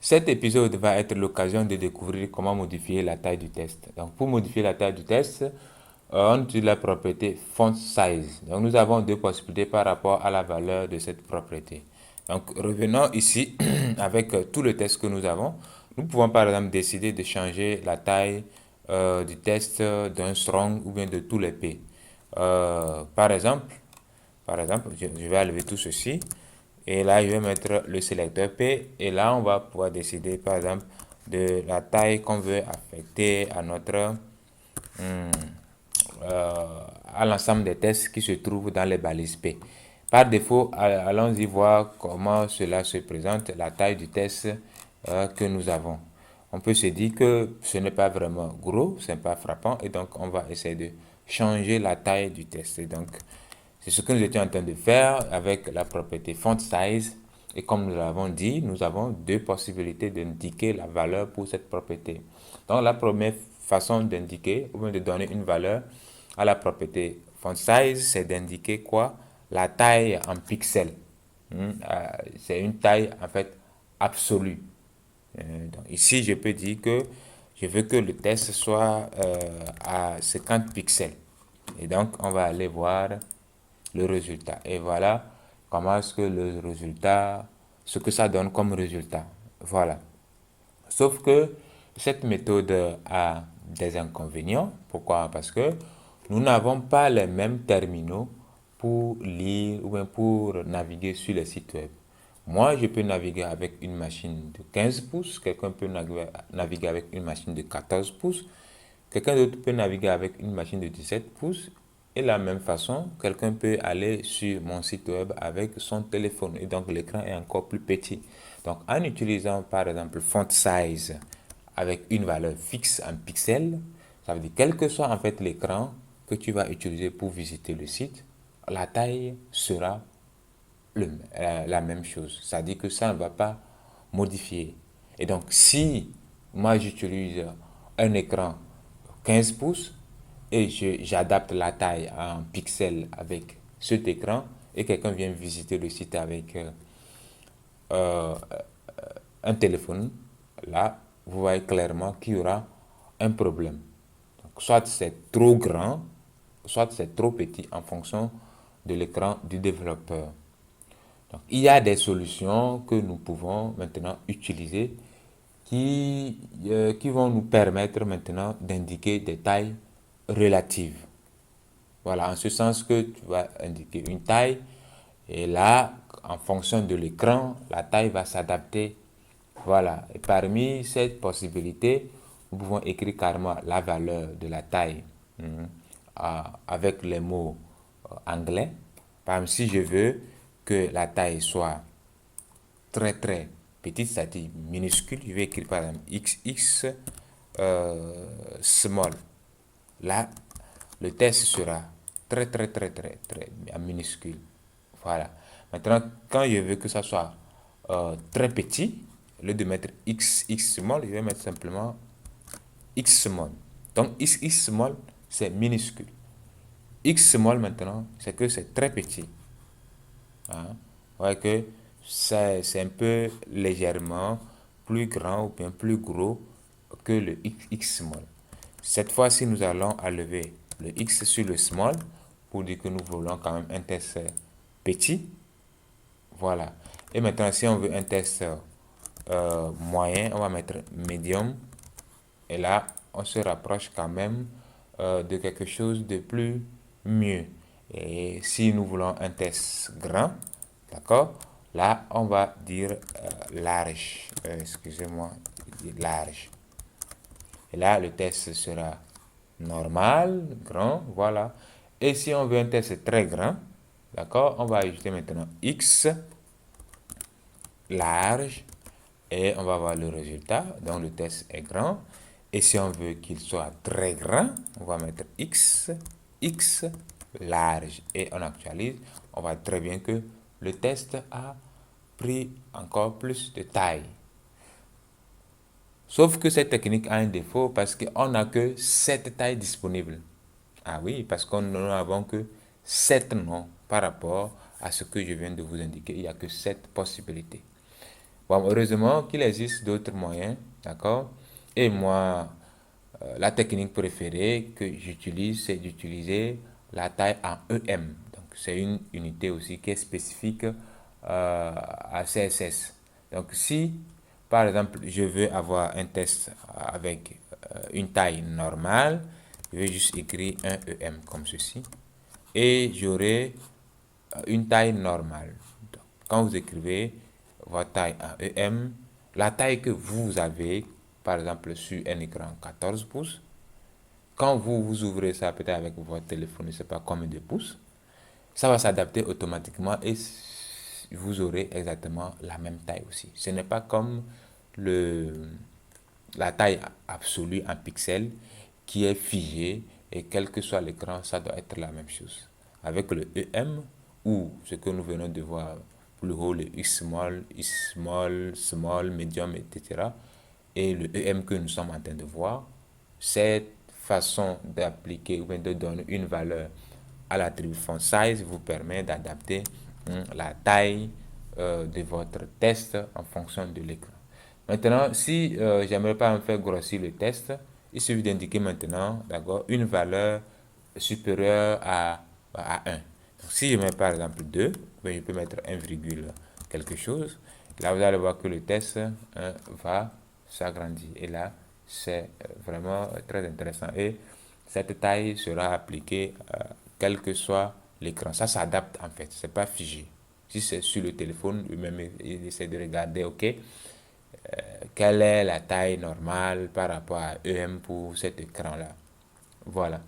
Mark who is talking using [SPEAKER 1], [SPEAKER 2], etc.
[SPEAKER 1] Cet épisode va être l'occasion de découvrir comment modifier la taille du test. Donc, pour modifier la taille du test, on utilise la propriété font size. Donc, nous avons deux possibilités par rapport à la valeur de cette propriété. Donc, revenons ici avec tout le test que nous avons. Nous pouvons par exemple décider de changer la taille du test d'un strong ou bien de tous les P. Par exemple, je vais enlever tout ceci. Et là, je vais mettre le sélecteur P. Et là, on va pouvoir décider, par exemple, de la taille qu'on veut affecter à notre, hum, à l'ensemble des tests qui se trouvent dans les balises P. Par défaut, allons-y voir comment cela se présente, la taille du test que nous avons. On peut se dire que ce n'est pas vraiment gros, ce n'est pas frappant, et donc on va essayer de changer la taille du test. Et donc, c'est ce que nous étions en train de faire avec la propriété font size. Et comme nous l'avons dit, nous avons deux possibilités d'indiquer la valeur pour cette propriété. Donc, la première façon d'indiquer ou bien de donner une valeur à la propriété font size, c'est d'indiquer quoi? La taille en pixels. C'est une taille en fait absolue. Donc ici, je peux dire que je veux que le test soit à 50 pixels. Et donc, on va aller voir le résultat. Et voilà comment est-ce que le résultat, ce que ça donne comme résultat. Voilà. Sauf que cette méthode a des inconvénients. Pourquoi? Parce que nous n'avons pas les mêmes terminaux pour lire ou bien pour naviguer sur les sites web. Moi, je peux naviguer avec une machine de 15 pouces, quelqu'un peut naviguer avec une machine de 14 pouces, quelqu'un d'autre peut naviguer avec une machine de 17 pouces, et de la même façon, quelqu'un peut aller sur mon site web avec son téléphone, et donc l'écran est encore plus petit. Donc, en utilisant par exemple font size avec une valeur fixe en pixels, ça veut dire quel que soit en fait l'écran que tu vas utiliser pour visiter le site, la taille sera la même chose. Ça dit que ça ne va pas modifier. Et donc, si moi j'utilise un écran 15 pouces et j'adapte la taille en pixels avec cet écran et quelqu'un vient visiter le site avec euh, un téléphone, là, vous voyez clairement qu'il y aura un problème. Donc, soit c'est trop grand, soit c'est trop petit en fonction de l'écran du développeur. Donc, il y a des solutions que nous pouvons maintenant utiliser qui vont nous permettre maintenant d'indiquer des tailles relatives. Voilà, en ce sens que tu vas indiquer une taille et là, en fonction de l'écran, la taille va s'adapter. Voilà, et parmi ces possibilités, nous pouvons écrire carrément la valeur de la taille avec les mots anglais. Par exemple, si je veux que la taille soit très très petite, c'est-à-dire minuscule, je vais écrire par exemple XX small. Là, le test sera très très très très très minuscule. Voilà. Maintenant, quand je veux que ça soit très petit, au lieu de mettre XX small, je vais mettre simplement X small. Donc X small, c'est minuscule. X small maintenant, c'est que c'est très petit. Hein? Ouais, que c'est un peu légèrement plus grand ou bien plus gros que le X small. Cette fois-ci, nous allons enlever le X sur le small pour dire que nous voulons quand même un test petit. Voilà. Et maintenant, si on veut un test moyen, on va mettre medium. Et là, on se rapproche quand même de quelque chose de plus mieux. Et si nous voulons un test grand, d'accord, là, on va dire large. Excusez-moi, large. Et là, le test sera normal, grand, voilà. Et si on veut un test très grand, d'accord, on va ajouter maintenant X, large, et on va voir le résultat. Donc, le test est grand. Et si on veut qu'il soit très grand, on va mettre X, X, large. Et on actualise. On voit très bien que le test a pris encore plus de taille. Sauf que cette technique a un défaut parce qu'on n'a que 7 tailles disponibles. Ah oui, parce qu'on n'avons que 7 noms par rapport à ce que je viens de vous indiquer. Il n'y a que 7 possibilités. Bon, heureusement qu'il existe d'autres moyens, d'accord? Et moi, la technique préférée que j'utilise, c'est d'utiliser la taille en EM. Donc, c'est une unité aussi qui est spécifique à CSS. Donc, si, par exemple, je veux avoir un test avec une taille normale, je vais juste écrire un EM comme ceci. Et j'aurai une taille normale. Donc, quand vous écrivez votre taille en EM, la taille que vous avez, par exemple sur un écran 14 pouces, quand vous ouvrez ça peut-être avec votre téléphone, je ne sais pas combien de pouces, ça va s'adapter automatiquement et vous aurez exactement la même taille aussi. Ce n'est pas comme le, la taille absolue en pixels qui est figée et quel que soit l'écran, ça doit être la même chose. Avec le EM ou ce que nous venons de voir plus haut, le X small, medium, etc. Et le EM que nous sommes en train de voir, cette façon d'appliquer ou de donner une valeur à l'attribut font size vous permet d'adapter la taille de votre test en fonction de l'écran. Maintenant, si j'aimerais pas en faire grossir le test, il suffit d'indiquer maintenant, d'accord, une valeur supérieure à 1. Donc, si je mets par exemple 2, ben, je peux mettre 1, quelque chose. Là, vous allez voir que le test va s'agrandir. Et là, c'est vraiment très intéressant. Et cette taille sera appliquée quel que soit l'écran. Ça s'adapte en fait, c'est pas figé. Si c'est sur le téléphone, lui-même il essaie de regarder, ok, quelle est la taille normale par rapport à EM pour cet écran-là. Voilà.